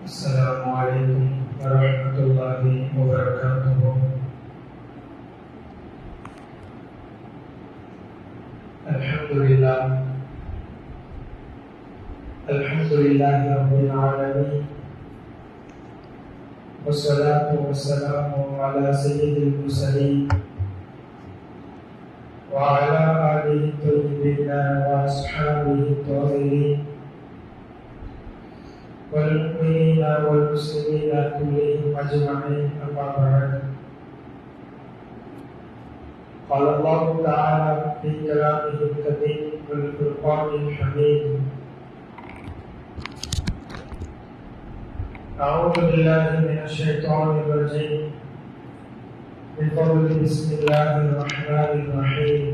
السلام عليكم ورحمة الله وبركاته. الحمد لله رب العالمين، والصلاة والسلام على سيد المرسلين وعلى آله الطيبين وأصحابه الطاهرين والمؤمنين والمسلمين كلهم أجمعين، أما بعد. قال الله تعالى في كلامه الكريم والفرقان الحميد: أعوذ بالله من الشيطان الرجيم، بفضل بسم الله الرحمن الرحيم.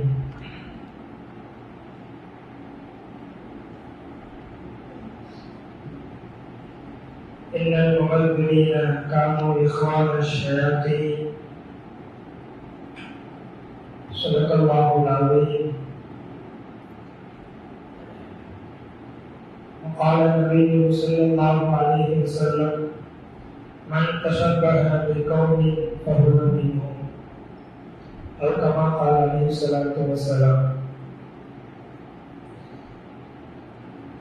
إن المبذرين كانوا إخوان الشياطين. صدق الله العظيم. وقال النبي صلى الله عليه وسلم: من تشبه بقوم فهو منهم، أو كما قال عليه الصلاة والسلام.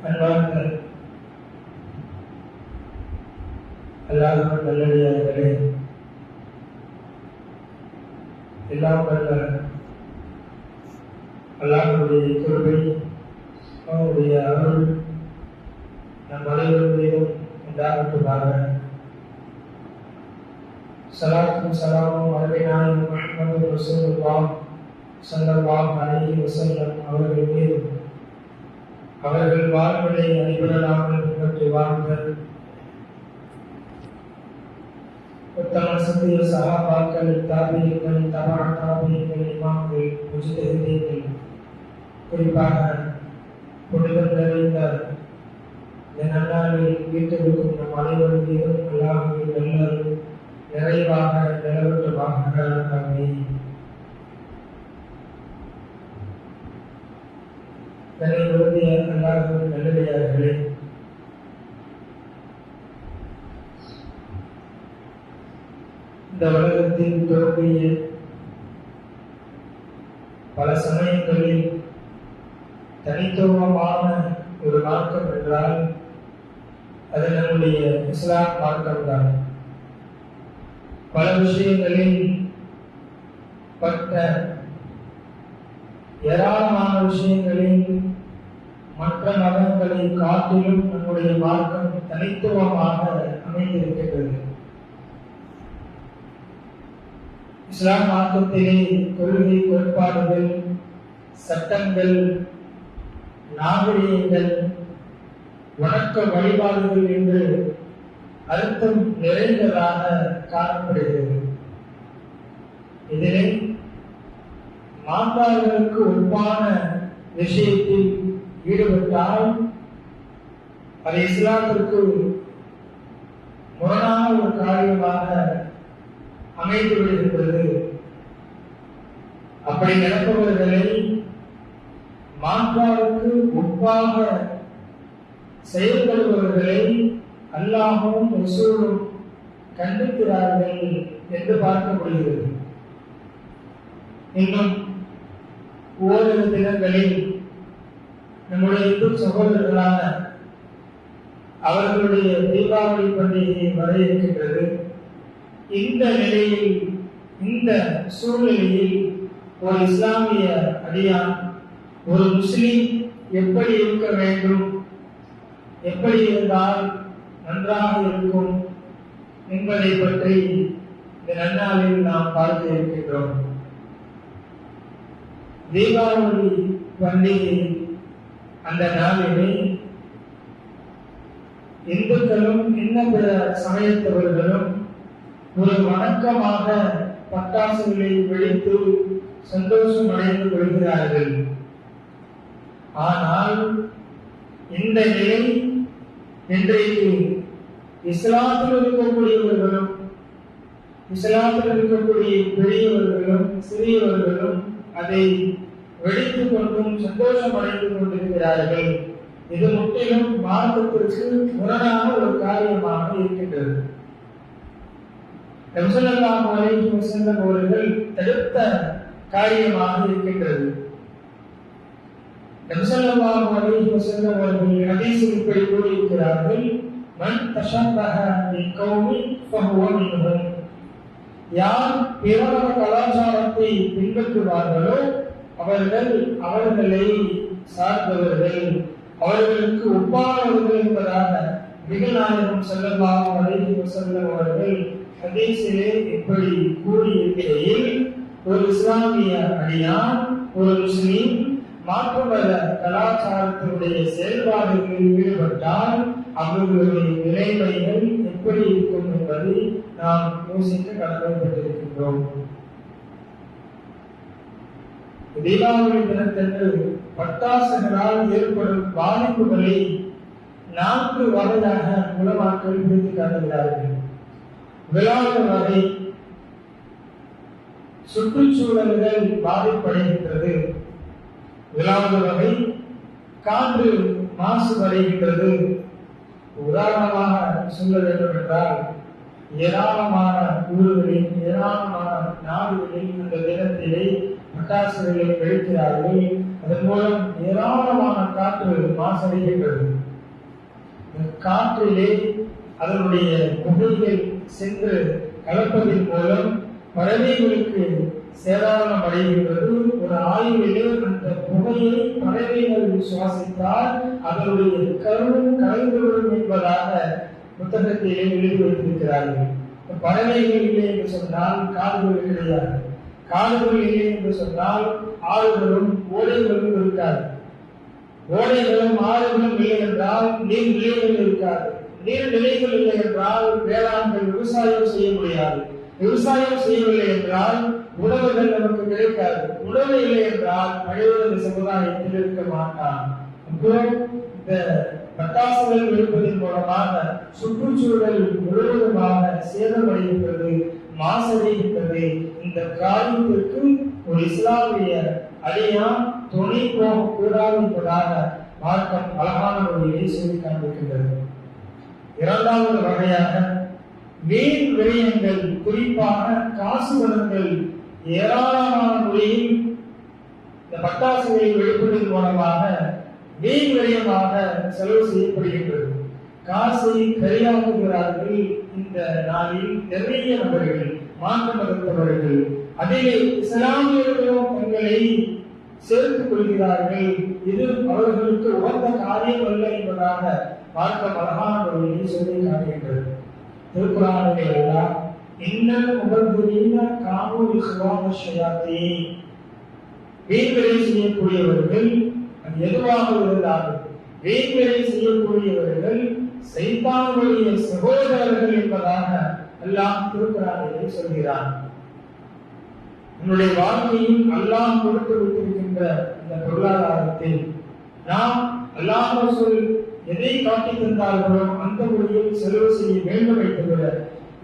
அன்பார்ந்த அல்லாஹ்வின் நல்லடியார்களே, எல்லாம் வல்ல அல்லாஹ்வுடைய கிருபை, அவருடைய அருள் நம் அனைவரும் மீதும் உண்டாகட்டுமாக. ஸலாத்தும் ஸலாமும் அருமை நாயகம் முஹம்மது ரசூலுல்லாஹ் ஸல்லல்லாஹு அலைஹி வஸல்லம் அவர்கள் மீதும், அவர்கள் வாழ்வதை அடிபடாமல் பின்பற்றி வாழ்ந்த உத்தம சத்திய சஹாபாக்கள், தாபீகள், தபா தாபீகள், இமாம்கள், முஜ்தஹிதீன்கள், குறிப்பாக புனிதம் நிறைந்த இந்த நன்னாளில் வீட்டிற்கும் நம் அனைவரும் மீதும் அல்லாஹ்வின் நல்லருள் நிறைவாக நிலவட்டுமாக. ஆமீன். கண்ணியமிக்க அல்லாஹ்வின் நல்லடியார்களே, இந்த உலகத்தில் தோன்றிய பல சமயங்களில் தனித்துவமான ஒரு மார்க்கம் என்றால் அது நம்முடைய இஸ்லாம் மார்க்கம்தான். பல விஷயங்களில் பட்ட ஏராளமான விஷயங்களில் மற்ற மதங்களை காட்டிலும் நம்முடைய மார்க்கம் தனித்துவமாக அமைந்திருக்கின்றது. இஸ்லாம் மார்க்கத்திலே கொள்கை, கோட்பாடுகள், சட்டங்கள், நாகரிகங்கள், வணக்க வழிபாடுகள் என்று அர்த்தம் நிறைந்ததாக காணப்படுகிறது. இதிலே மாற்றார்களுக்கு ஒப்பான விஷயத்தில் ஈடுபட்டால் அது இஸ்லாத்திற்கு முரணான ஒரு காரியமாக அமைந்து விடுகின்றது. அப்படி நடப்பவர்களை மாற்றாருக்கு ஒப்பாக செயல்படுபவர்களை அல்லாஹ்வும் ரசூலும் கண்டிக்கிறார்கள் என்று பார்க்க முடிகிறது. இன்னும் ஓரிரு தினங்களில் நம்முடைய இந்து சகோதரர்களான அவர்களுடைய தீபாவளி பண்டிகை வர இருக்கின்றது. இந்த நிலையில், இந்த சூழ்நிலையில் ஒரு இஸ்லாமிய அடியான், ஒரு முஸ்லிம் எப்படி இருக்க வேண்டும், எப்படி இருந்தால் நன்றாக இருக்கும் என்பதை பற்றி இந்த நன்னாளில் நாம் பார்க்க இருக்கின்றோம். தீபாவளி பண்டிகை அந்த நாளிலே இந்துக்களும் இன்ன பிற சமயத்தவர்களும் ஒரு வணக்கமாக பட்டாசுகளை வெடித்து சந்தோஷம் அடைந்து கொள்கிறார்கள். ஆனால் இந்த நிலை இன்றைக்கு இஸ்லாத்தில் இருக்கக்கூடியவர்களும், இஸ்லாத்தில் இருக்கக்கூடிய பெரியவர்களும் சிறியவர்களும் அதை வெடித்துக் கொண்டும் சந்தோஷம் அடைந்து கொண்டிருக்கிறார்கள். இது முற்றிலும் மார்க்கத்திற்கு முரணான ஒரு காரியமாக இருக்கின்றது. நபி ஸல்லல்லாஹு அலைஹி வஸல்லம் அவர்கள் தடுத்த காரியமாக இருக்கின்றது. நபி ஸல்லல்லாஹு அலைஹி வஸல்லம் அவர்கள் ஹதீஸில் இப்படி கூறியிருக்கிறார்கள், மன் தஷப்பஹ பிகௌமின் ஃபஹுவ மின்ஹும். யார் பிறரது கலாச்சாரத்தை பின்பற்றுவார்களோ அவர்கள் அவர்களை சார்ந்தவர்கள், அவர்களுக்கு ஒப்பானவர்கள் என்பதாக நபிகள் ஸல்லல்லாஹு அலைஹி வஸல்லம் அவர்கள் ஹதீஸிலே இப்படி கூறியிருக்கையில், ஒரு இஸ்லாமிய அடியான், ஒரு முஸ்லிம் மாற்று மத கலாச்சாரத்தினுடைய செயல்பாடுகளில் ஈடுபட்டால் அவர்களுடைய நிலைமைகள் எப்படி இருக்கும் என்பதை நாம் யோசிக்க கடமைப்பட்டிருக்கின்றோம். தீபாவளி தினத்தன்று பட்டாசுகளால் ஏற்படும் பாதிப்புகளை 4 வகையாக உலமாக்கள் பிரித்து காட்டுகிறார்கள். முதலாவது வகை, சுற்றுச்சூழல்கள் பாதிப்படைகின்றது. முதலாவது வகை, காற்று மாசுபடுகின்றது. உதாரணமாக சொல்ல வேண்டும் என்றால், ஏராளமான ஊர்களில், ஏராளமான நாடுகளில் அந்த தினத்திலே பட்டாசுகளை வெடிக்கிறார்கள். அதன் மூலம் ஏராளமான காற்று மாசடைகின்றது. காற்றிலே அதனுடைய புகைகள் சென்று கலப்பதன் மூலம் பறவைகளுக்கு சேதாரம் அடைகின்றது. ஒரு ஆய்விலே அந்த புகையை பறவைகள் சுவாசித்தால் அதனுடைய கருவும் கலைந்துவிடும் என்பதாக புத்தகத்திலே எழுதி வைத்திருக்கிறார்கள். பறவைகள் இல்லை என்று சொன்னால் காடுகள் கிடையாது. காடுகள் இல்லை என்று சொன்னால் ஆறுகளும் ஓடைகளும் இருக்காது. ஓடைகளும் ஆறுகளும் இல்லை என்றால் நீர்நிலைகள் இருக்காது. நீர்நிலைகள் இல்லை என்றால் வேளாண்கள் விவசாயம் செய்ய முடியாது. விவசாயம் செய்யவில்லை என்றால் உணவுகள் நமக்கு கிடைக்காது. உணவு இல்லை என்றால் மனித சமுதாயத்தில் இருக்க மாட்டான். இந்த பட்டாசுகள் வெடிப்பதன் மூலமாக சுற்றுச்சூழல் முழுவதுமாக சேதமடைகின்றது, மாசடைகின்றது. இந்த காரியத்திற்கு ஒரு இஸ்லாமிய அடியான் துணை போகக்கூடாது என்பதாக மார்க்கம் அழகான முறையை சொல்லி காண்பிக்கின்றது. இரண்டாவது வகையாக, வீண் விரயங்கள், குறிப்பாக காசு பணங்கள் ஏராளமான முறையில் இந்த பட்டாசுகளை வெடிப்பதன் மூலமாக வீண் விரயமாக செலவு செய்யப்படுகின்றது. காசை கரியாக்குகிறார்கள் இந்த நாளில் நிறைய நபர்கள், மாற்று மதத்தவர்கள். அதிலே இஸ்லாமியர்களும் தங்களை சேர்த்துக் கொள்கிறார்கள். இது அவர்களுக்கு உகந்த காரியம் அல்ல என்பதாக மார்க்கம் அழகான முறையை சொல்லி காட்டுகின்றது. திருக்குர்ஆனிலே அல்லாஹ் இன்னல் முபத்திரீன கானூ இஹ்வான ஷயாத்தீன், வீண்விரை செய்யக்கூடியவர்கள் அது எதுவாக இருந்தாலும் வீண்விரை செய்யக்கூடியவர்கள் சைத்தானுடைய சகோதரர்கள் என்பதாக அல்லாஹ் திருக்குர்ஆனிலே சொல்கிறான். நம்முடைய வாழ்க்கையில் அல்லாஹ் கொடுத்து வைத்திருக்கின்ற இந்த பொருளாதாரத்தில் நாம் அல்லாஹ் ரசூல் எதை காட்டி தந்தார்களோ அந்த முறையில் செலவு செய்ய வேண்டுமே தவிர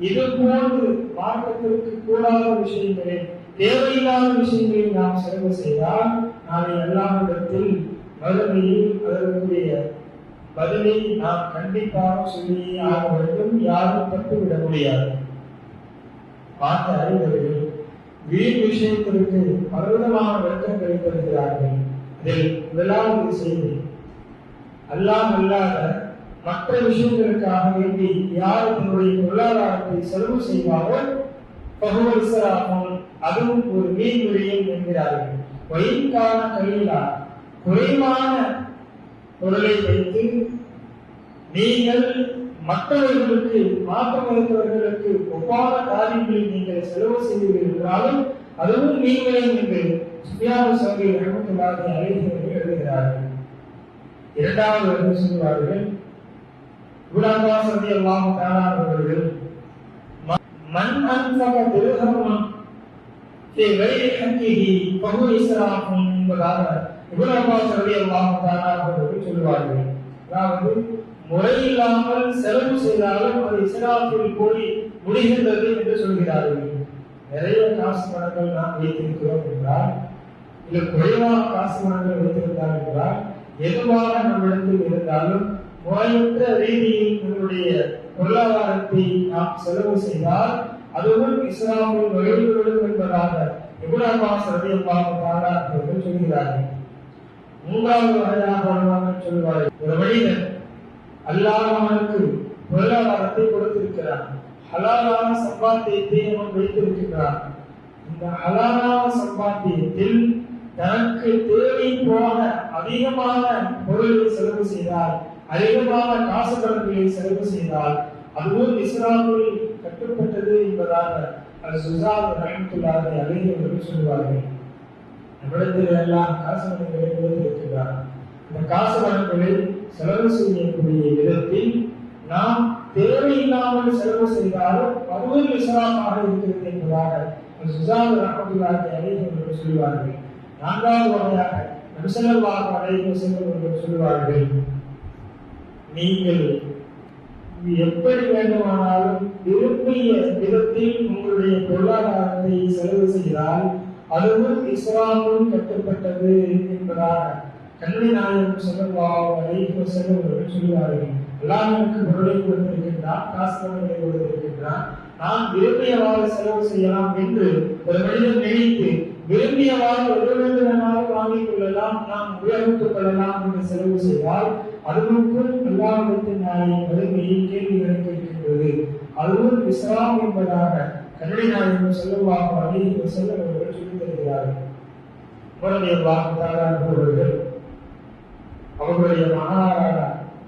இது போன்று மார்க்கத்திற்கு கூடாத விஷயங்களை, தேவையில்லாத விஷயங்களை நாம் செலவு செய்தால் நாளை அல்லாஹ்விடத்தில் மறுமையில் அதற்குரிய பதிலை நாம் கண்டிப்பாக சொல்லியே ஆக வேண்டும். யாரும் தப்பிவிட முடியாது. பார்த்த அறிஞர்கள் வீண் விஷயத்திற்கு பலவிதமான விளக்கங்களை தருகிறார்கள். இதில் முதலாவது செய்தி, அல்லாஹ் அல்லாத மற்ற விஷயங்களுக்காக வேண்டி யார் தன்னுடைய பொருளாதாரத்தை செலவு செய்வாரோ அதுவும் ஒரு வீண் விரயம் என்கிறார்கள். வயிற்கான கலிலா, குறைவான பொருளை வைத்து நீங்கள் மற்றவர்களுக்கு, மாற்று மருத்துவர்களுக்கு ஒவ்வாத காரியங்களில் நீங்கள் செலவு செய்வீர்கள் என்றாலும் அதுவும் வீண்விரயம் என்று சுஃபியான் ஸௌரி ரஹ்மத்துல்லாஹி அலைஹி அவர்கள் எழுதுகிறார்கள். இரண்டாவது சொல்வார்கள், இப்னு அப்பாஸ் ரலியல்லாஹு தஆலா அவர்கள் மன் அன்ஃபக திர்ஹமன் ஃபீ கைரி ஹக்கிஹி ஃபஹுவ இஸ்ராஃபுன் என்பதாக இப்னு அப்பாஸ் ரலியல்லாஹு தஆலா அவர்கள் சொல்வார்கள். அதாவது முறையில்லாமல் செலவு செய்தாலும் அது இஸ்ராஃபில் போய் முடிகின்றது என்று சொல்கிறார்கள். நிறைய காசு பணங்கள் நாம் வைத்திருக்கிறோம் என்றால், இல்லை குறைவான காசு பணங்கள் வைத்திருந்தால் என்றால், எதுவாக நம்மிடத்தில் இருந்தாலும் முறையற்ற ரீதியில் நம்முடைய பொருளாதாரத்தை நாம் செலவு செய்தால் அதுவும் இஸ்லாமில் வழிவிடும் என்பதாக இப்னு அப்பாஸ் ரலியல்லாஹு தஆலா அவர்கள் சொல்கிறார்கள். மூன்றாவது வகையாக சொல்வார்கள், ஒரு மனிதன் அல்லாஹ் அவனுக்கு பொருளாதாரத்தை கொடுத்திருக்கிறான், ஹலாலான சம்பாத்தியத்தை அவன் வைத்திருக்கிறான். இந்த ஹலாலான சம்பாத்தியத்தில் தனக்கு தேவை போக அதிகமான பொருளை செலவு செய்தால், அதிகமான காசு பணங்களை செலவு செய்தால் அதுவும் இஸ்லாமில் கட்டுப்பட்டது என்பதாக அல்-சுஜாத் ரஹ்மத்துல்லாஹி அலைஹி அவர்கள் சொல்வார்கள். நம்மிடத்தில் எல்லாம் காசு பணங்களை கொடுத்திருக்கிறார். இந்த காசு பணங்களை செலவு செய்யக்கூடிய விதத்தில் நாம் தேவையில்லாமல் செலவு செய்தாலும் அதுவும் இஸ்லாமாக இருக்கிறது என்பதாக அல்-சுஜாத் ரஹ்மத்துல்லாஹி அலைஹி அவர்கள் சொல்வார்கள். நான்காவது வகையாக நபி ஸல்லல்லாஹு அலைஹி வஸல்லம் அவர்கள் சொல்வார்கள், நீங்கள் எப்படி வேண்டுமானாலும் விரும்பிய விதத்தில் உங்களுடைய பொருளாதாரத்தை செலவு செய்தால் அதுவும் இஸ்லாமும் கட்டுப்பட்டது என்பதாக கண்மணி நாயகம் ஸல்லல்லாஹு அலைஹி வஸல்லம் அவர்கள் சொல்வார்கள். அல்லாஹ் நமக்கு பொருளை கொடுத்திருக்கின்றான், காசு பணங்களை கொடுத்திருக்கின்றான், நாம் விரும்பியவாறு செலவு செய்யலாம் என்று ஒரு மனிதன் நினைத்து விரும்பியவாறு எது வேண்டுமானாலும் வாங்கிக் கொள்ளலாம், நாம் உபயோகித்துக் கொள்ளலாம் என்று செலவு செய்தால் அதுவும் அல்லாஹ்வின் வறுமையை கேள்விகளை கேட்கின்றது. அதுவும் இஸ்லாம் என்பதாக கண்மணி நாயகம் ஸல்லல்லாஹு அலைஹி வஸல்லம் அவர்கள் சொல்லித் தருகிறார்கள். அவர்களுடைய மகனாரான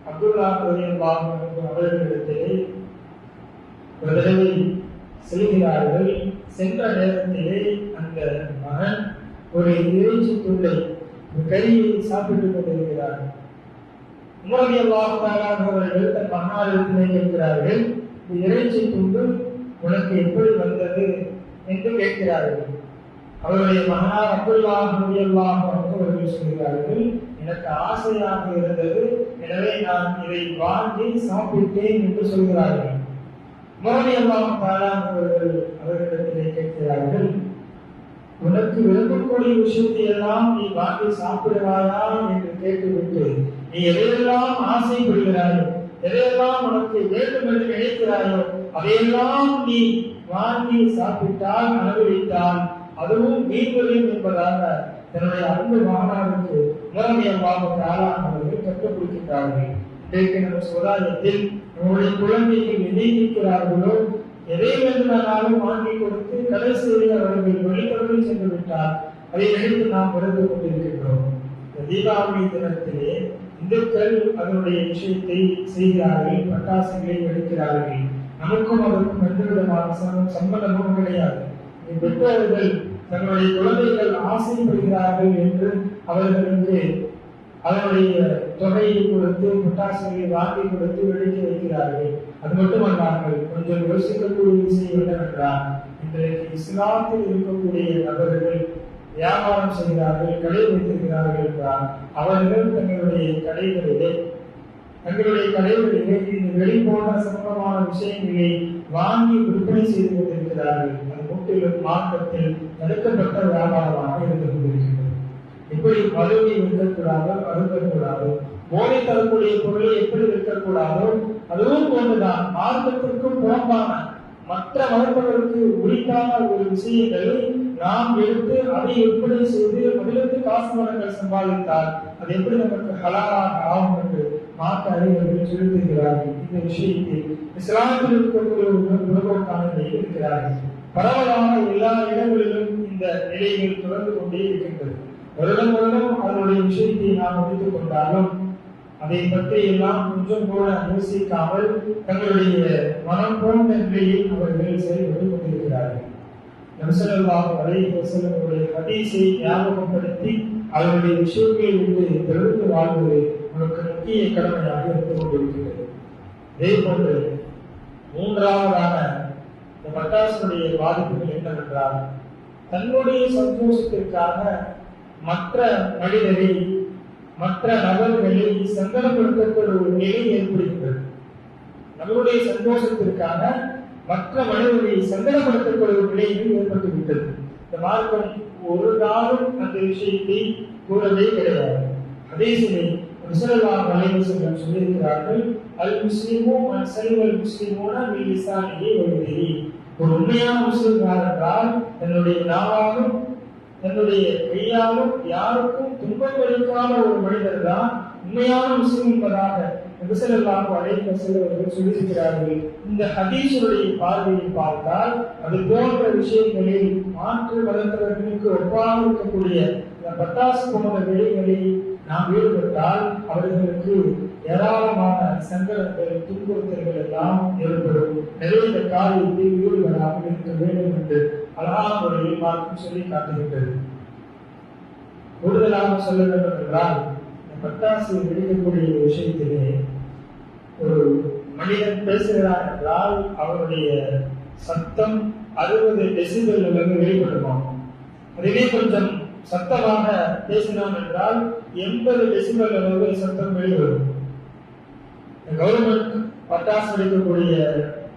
அப்துல்லாஹ் ரலியல்லாஹு அன்ஹு அவர்களிடத்திலே ஒரு தடவை செல்கிறார்கள். சென்ற நேரத்திலே அந்த மகன் ஒரு இறைச்சி துண்டை கறியை சாப்பிட்டுக் கொண்டிருக்கிறார். உமர் ரலியல்லாஹு தஆலா அவர்கள் தன் மகனாரிடத்திலே கேட்கிறார்கள், இந்த இறைச்சி துண்டு உனக்கு எப்படி வந்தது என்று கேட்கிறார்கள். அவருடைய மகனார் அப்துல்லாஹ் ரலியல்லாஹு அன்ஹு அவர்கள் சொல்கிறார்கள், எனக்கு ஆசையாக இருந்தது, எனவே நான் இதை வாங்கி சாப்பிட்டேன் என்று சொல்கிறார்கள். உமர் ரலியல்லாஹு தஆலா அவர்களிடத்திலே கேட்கிறார்கள், உனக்கு விரும்பக்கூடிய விஷயத்தை எல்லாம் நீ வாங்கி சாப்பிடுவாயா என்று கேட்டுவிட்டு நீ எதையெல்லாம் ஆசைப்படுகிறாயோ, எதையெல்லாம் உனக்கு வேண்டும் என்று நினைக்கிறாயோ அதையெல்லாம் நீ வாங்கி சாப்பிட்டால், அனுபவித்தால் அதுவும் வீண்வெளியும் என்பதாக தன்னுடைய அன்பு மகனாருக்கு உமர் ரலியல்லாஹு தஆலா அவர்கள் கற்றுக் கொடுக்கின்றார்கள். இன்றைக்கு நம்ம சமுதாயத்தில் நம்முடைய குழந்தைகள் எதை இருக்கிறார்களோ எதை வேண்டுமானாலும் வாங்கி கொடுத்து கடைசியில் அவர்கள் வெளிப்படையில் சென்று விட்டால் அதை நினைத்து நாம் உணர்ந்து கொண்டிருக்கின்றோம். இந்த தீபாவளி தினத்திலே இந்துக்கள் அதனுடைய விஷயத்தை செய்கிறார்கள், பட்டாசுகளை வெடிக்கிறார்கள். நமக்கும் அதற்கும் எந்த விதமான சம்பந்தமும் கிடையாது. பெற்றோர்கள் தங்களுடைய குழந்தைகள் ஆசைப்படுகிறார்கள் என்று அவர்களுக்கு அதனுடைய தொகையை கொடுத்து பட்டாசுகளை வாங்கி கொடுத்து வெடிக்க வைக்கிறார்கள். அது மட்டுமல்லாமல் கொஞ்சம் யோசிக்கக்கூடிய விஷயம் என்னவென்றால், இன்றைக்கு இஸ்லாத்தில் இருக்கக்கூடிய நபர்கள் வியாபாரம் செய்கிறார்கள், கடை வைத்திருக்கிறார்கள் என்றால் அவர்கள் தங்களுடைய கடைகளிலே இந்த வெளி போன்ற சம்பந்தமான விஷயங்களை வாங்கி விற்பனை செய்து கொண்டிருக்கிறார்கள். அது முற்றிலும் மார்க்கத்தில் தடுக்கப்பட்ட வியாபாரமாக இருந்து கொண்டிருக்கிறது. எப்படி மதுவை விற்கக்கூடாதோ அருந்தக்கூடாது, போதை தரக்கூடிய பொருளை எப்படி விற்கக்கூடாதோ அதுவும் போன்றுதான் மார்க்கத்திற்கும் புறம்பான மற்ற மதத்தவர்களுக்கு உரித்தான ஒரு விஷயங்களை நாம் எடுத்து அதை விற்பனை செய்து அதிலிருந்து காசு பணங்கள் சம்பாதித்தால் அது எப்படி நமக்கு ஹலாலாக ஆகும் என்று மார்க்க அறிஞர்கள் செலுத்துகிறார்கள். இந்த விஷயத்தில் இஸ்லாமில் இருக்கக்கூடிய உலகோக்கான நிலையில் இருக்கிறார்கள். பரவலான எல்லா இடங்களிலும் இந்த நிலைகள் தொடர்ந்து கொண்டே இருக்கின்றது. வருடம் அதனுடைய விஷயத்தை நாம் முடித்துக் கொண்டாலும் அதை பற்றி எல்லாம் கொஞ்சம் கூட யோசிக்காமல் தங்களுடைய மனம் போன்ற நிலையில் அவர்கள் செயல்பட்டு கொண்டிருக்கிறார்கள். நபி ஸல்லல்லாஹு அலைஹி வஸல்லம் ஹதீஸை ஞாபகப்படுத்தி அவருடைய விஷயங்களை விட்டு தவிர்த்து வாழ்வது நமக்கு முக்கிய கடமையாக இருந்து கொண்டிருக்கிறது. இதே போன்று மூன்றாவதான இந்த பட்டாசுடைய பாதிப்புகள் என்னவென்றால், தன்னுடைய சந்தோஷத்திற்காக மற்ற மனிதரை மற்ற நபர்களை சங்கடப்படுத்தக்கூடிய ஒரு நிலை ஏற்படுகிறது. நம்முடைய சந்தோஷத்திற்காக மற்ற மனிதர்களை சங்கடப்படுத்தக்கூடிய ஒரு நிலையில் ஏற்பட்டுவிட்டது. இந்த மார்க்கம் ஒரு நாளும் அந்த விஷயத்தை கூறவே கிடையாது. அதே சமயம் ஸல்லல்லாஹு அலைஹி வஸல்லம் சொல்லியிருக்கிறார்கள், அல் முஸ்லிமு மன் சலிமல் முஸ்லிமூன மின் லிசானிஹி வ யதிஹி. ஒரு உண்மையான முஸ்லிம் யார் என்றால் தன்னுடைய நாவாலும் தன்னுடைய கையாலும் யாருக்கும் துன்பம் அளிக்காத ஒரு மனிதர் தான் உண்மையான முஸ்லிம் என்பதாக நபி ஸல்லல்லாஹு அலைஹி வஸல்லம் அவர்கள் சொல்லியிருக்கிறார்கள். இந்த ஹதீஸுடைய பார்வையில் பார்த்தால் அது போன்ற விஷயங்களில் மாற்று மதத்தவர்களுக்கு ஒப்பாக இருக்கக்கூடிய பட்டாசு போன்ற வெளிகளில் நாம் ஈடுபட்டால் அவர்களுக்கு ஏராளமான சங்கடங்கள் துன்புறுத்தல்கள் எல்லாம் ஏற்படும். நிறைய காரியத்தில் ஈடுபடாமல் இருக்க வேண்டும் என்று அழகான முறையில் மார்க்கம் சொல்லி காட்டுகின்றது. கூடுதலாக சொல்ல வேண்டும் என்றால் பட்டாசு வெடிக்கக்கூடிய விஷயத்திலே ஒரு மனிதன் பேசுகிறார் என்றால் அவருடைய சத்தம் 60 டெசிபல் அளவு வெளிப்படுமா. அதுவே கொஞ்சம் சத்தமாக பேசினான் என்றால் 80 டெசிபல் அளவு சத்தம் வெளிவரும். கவர்மெண்ட் பட்டாசு வெடிக்கக்கூடிய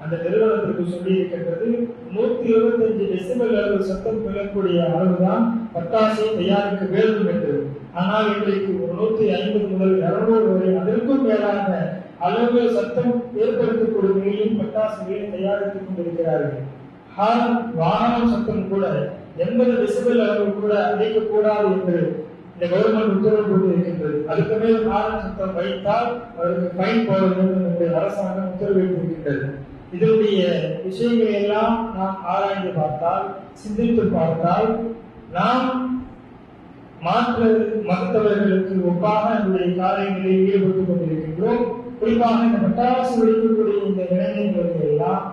அந்த நிறுவனத்திற்கு சொல்லி இருக்கின்றது 125 டெசிபல் அளவு சத்தம் பெறக்கூடிய அளவுதான் பட்டாசை தயாரிக்க வேண்டும் என்று. ஆனால் இன்றைக்கு 150 முதல் 200 வரை அதற்கும் மேலான அளவு சத்தம் ஏற்படுத்தக்கூடிய வகையில் பட்டாசுகளை தயாரித்துக் கொண்டிருக்கிறார்கள். வாகனம் சத்தம் கூட 80 டெசிபல் அளவு கூட அடைக்கக்கூடாது என்று இந்த கவர்மெண்ட் உத்தரவு போட்டு இருக்கின்றது. அதுக்கு மேல் வாகன சத்தம் வைத்தால் அவருக்கு ஃபைன் போட வேண்டும் என்று அரசாங்கம் உத்தரவிட்டிருக்கின்றது. இதனுடைய விஷயங்களை எல்லாம் நாம் ஆராய்ந்து பார்த்தால், சிந்தித்து பார்த்தால், நாம் மாற்று மதத்தவர்களுக்கு ஒப்பாக நம்முடைய காரியங்களில் ஈடுபட்டுக் கொண்டிருக்கின்றோம். குறிப்பாக இந்த பட்டாசு வெடிக்கக்கூடிய இந்த இளைஞர்களுக்கு எல்லாம்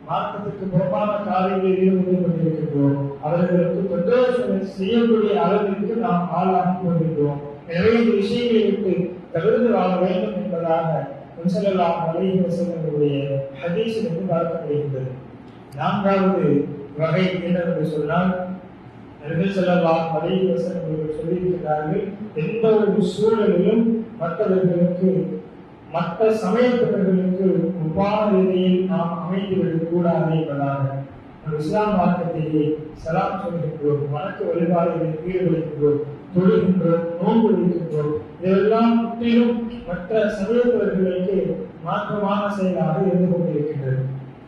மார்க்கத்திற்கு புறமான காரியங்களில் ஈடுபட்டுக் கொண்டிருக்கின்றோம். அவர்களுக்கு தொந்தரவு செய்யக்கூடிய அளவிற்கு நாம் ஆளாகி கொண்டிருக்கிறோம். எனவே இந்த விஷயங்களை விட்டு தவிர்த்து வாழ வேண்டும் என்பதாக ஸல்லல்லாஹு அலைஹி வஸல்லம் ஹதீஸிலிருந்து பார்க்கப்படுகின்றது. 4வது வகை என்னவென்று சொன்னால், நபி ஸல்லல்லாஹு அலைஹி வஸல்லம் அவர்கள் சொல்லியிருக்கிறார்கள், எந்த ஒரு சூழலிலும் மற்றவர்களுக்கு மற்ற சமயத்தவர்களுக்கு ஒப்பான நிலையில் நாம் அமைந்துவிடக் கூடாது என்பதாக. இஸ்லாம் மார்க்கத்திலே சலாம் சொல்கின்றோம், வணக்க வழிபாடுகளில் ஈடுபடுகின்றோம், தொழுகின்றோம், நோன்பு வைக்கின்றோம். இதெல்லாம் முற்றிலும் மற்ற சமயத்தவர்களுக்கு மாற்றமான செயலாக இருந்து கொண்டிருக்கின்றது.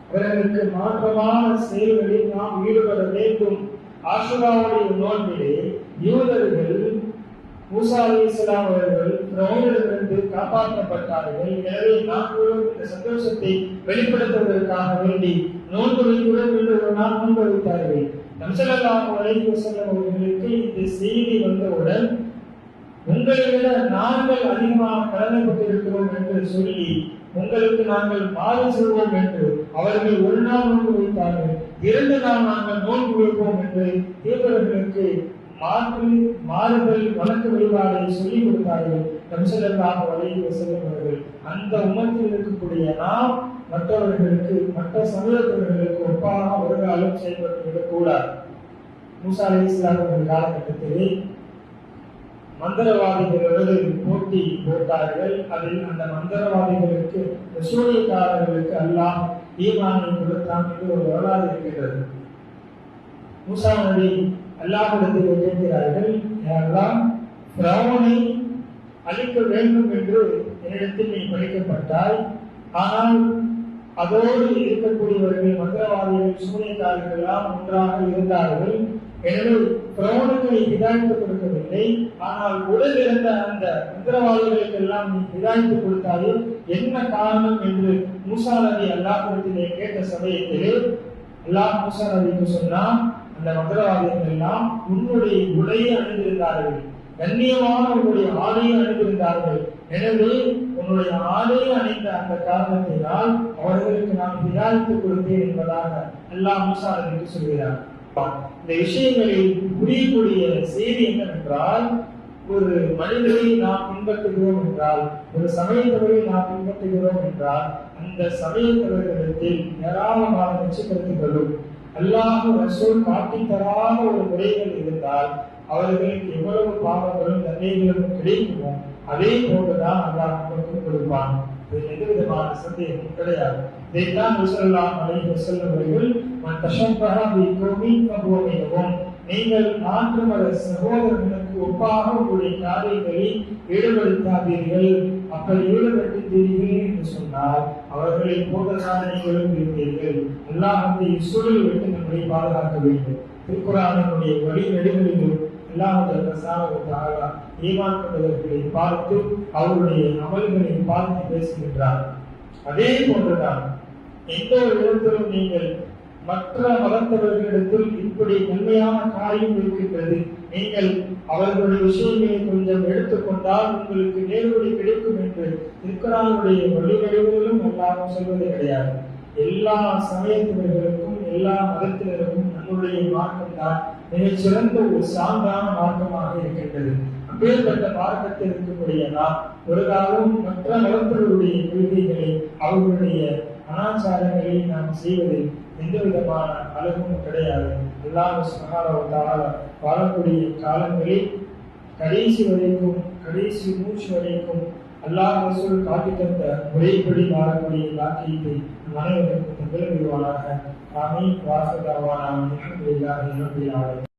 அவர்களுக்கு மாற்றமான செயல்களில் நாம் ஈடுபட வேண்டும். ஆஷுராவுடைய நோன்பிலே யூதர்கள் மூசா அலைஹிஸ்ஸலாம் அவர்கள் ஃபிரௌனிடமிருந்து காப்பாற்றப்பட்டார்கள். எனவே நாங்களும் இந்த சந்தோஷத்தை வெளிப்படுத்துவதற்காக வேண்டி நோன்பு வைப்புடன் இன்று ஒரு நாள் நோன்பு வைத்தார்கள். நபி ஸல்லல்லாஹு அலைஹி வஸல்லம் அவர்களுக்கு இந்த செய்தி வந்தவுடன் உங்களை விட நாங்கள் அதிகமாக கடமைப்பட்டிருக்கிறோம் என்று சொல்லி உங்களுக்கு நாங்கள் மாறு செய்வோம் என்று அவர்கள் ஒரு நாள் நோன்பு வைத்தார்கள். 2 நாள் நாங்கள் நோன்பு வைப்போம் என்று தீவிரர்களுக்கு மாறுதல் வணக்க வழிபாடை சொல்லிக் கொடுத்தார்கள். நபி ஸல்லல்லாஹு அலைஹி வஸல்லம் அவர்கள் அந்த உம்மத்தில் இருக்கக்கூடிய நாம் மற்றவர்களுக்கு மற்ற சமூகத்தவர்களுக்கு ஒப்பாக ஒரு காலம் செயல்பட்டு விடக்கூடாது. மூசா அலைஹிஸ்ஸலாம் அவர்கள் காலகட்டத்திலே மந்திரவாதிகளோடு போட்டி போட்டார்கள். அதில் அந்த மந்திரவாதிகளுக்கு ரசூலியக்காரர்களுக்கு அல்லாஹ் ஈமானை கொடுத்தான் என்று ஒரு வரலாறு இருக்கிறது. மூசா நபி அல்லாஹ்விடத்தில் கேட்கிறார்கள், யாரெல்லாம் ஃபிரௌனை அழிக்க வேண்டும் என்று என்னிடத்தில் நீ படைக்கப்பட்டாய், ஆனால் அதோடு இருக்கக்கூடியவர்கள் மந்திரவாதிகள் சூனியக்காரர்கள் எல்லாம் ஒன்றாக இருந்தார்கள். எனவே ஃபிரௌனுக்கு நீ ஹிதாயத்து கொடுக்கவில்லை, ஆனால் உடல் இருந்த அந்த மந்திரவாதிகளுக்கு எல்லாம் நீ ஹிதாயத்து கொடுத்தாயே, என்ன காரணம் என்று மூசா நபி அல்லாஹ்விடத்திலே கேட்ட சமயத்திலே அல்லாஹ் மூசா நபிக்கு சொன்னான், அந்த மந்திரவாதிகள் எல்லாம் உன்னுடைய உடையை அணிந்திருந்தார்கள், கண்ணியமான உன்னுடைய ஆடையை அணிந்திருந்தார்கள். எனவே உன்னுடைய ஆடையை அணிந்த அந்த காரணத்தினால் அவர்களுக்கு நான் ஹிதாயத்து கொடுத்தேன் என்பதாக அல்லாஹ் மூசா நபிக்கு சொல்கிறார். இந்த விஷயங்களில் புரியக்கூடிய செய்தி என்னவென்றால், ஒரு மனிதரை நாம் பின்பற்றுகிறோம் என்றால், ஒரு சமயத்தவரை நாம் பின்பற்றுகிறோம் என்றால், அந்த சமயத்தவர்களிடத்தில் ஏராளமான நச்சுக்கருத்துகளும் அல்லாஹ் ரசூல் காட்டி தராத ஒரு முறைகள் இருந்தால் அவர்களுக்கு எவ்வளவு பாவங்களும் தண்டனைகளும் கிடைக்குமோ அதே போன்றுதான் அல்லாஹ் நமக்கு கொடுப்பான். இதில் எந்த விதமான சந்தேகமும் கிடையாது. இதைத்தான் ஸல்லல்லாஹு அலைஹி வஸல்லம் அவர்கள் மன் தஷப்பஹ பிகௌமின் ஃபஹுவ மின்ஹும், நீங்கள் மாற்று மத சகோதரர்களுக்கு ஒப்பாக உங்களுடைய காரியங்களை ஈடுபடுத்தாதீர்கள். அப்படி ஈடுபடுத்தீர்கள் என்று சொன்னால் அவர்களை போன்றதான் நீங்களும் இருப்பீர்கள். அல்லாஹ் அந்த இச்சூழலை விட்டு நம்மை பாதுகாக்க வேண்டும். திருக்குர்ஆனுடைய வழிநெடுகளிலும் அல்லாஹ் ஈமான் கொண்டவர்களை பார்த்து அவருடைய அமல்களை பார்த்து பேசுகின்றார். அதே போன்றுதான் எந்த ஒரு இடத்திலும் நீங்கள் மற்ற மதத்தவர்களிடத்தில் இப்படி நன்மையான காரியம் இருக்கின்றது, நீங்கள் அவர்களுடைய விஷயங்களை கொஞ்சம் எடுத்துக்கொண்டால் உங்களுக்கு நேர்வழி கிடைக்கும் என்று திருக்குர்ஆனுடைய வழிநெடுகளிலும் அல்லாஹ் சொல்வது கிடையாது. எல்லா சமயத்தினர்களுக்கும் எல்லா மதத்தினருக்கும் நம்முடைய மார்க்கம் தான் மிகச் சிறந்த ஒரு சான்றான மார்க்கமாக இருக்கின்றது. அப்பேற்பட்ட மார்க்கத்தில் இருக்கக்கூடியதான் ஒரு காலம் மற்ற மதத்தினருடைய கொள்கைகளை அவர்களுடைய கலாச்சாரங்களை நாம் செய்வதில் எந்த விதமான அழகும் கிடையாது. அல்லாஹ் சுப்ஹானஹு வ தஆலா வாழக்கூடிய காலங்களில் கடைசி மூச்சு வரைக்கும் அல்லாஹ் ரசூல் காட்டி தந்த முறைப்படி வாழக்கூடிய பாக்கியத்தை அனைவருக்கும் தங்கள் விடுவானாக. ஆமீன். வாசகவான அல்ஹம்துலில்லாஹி ரப்பில் ஆலமீன்.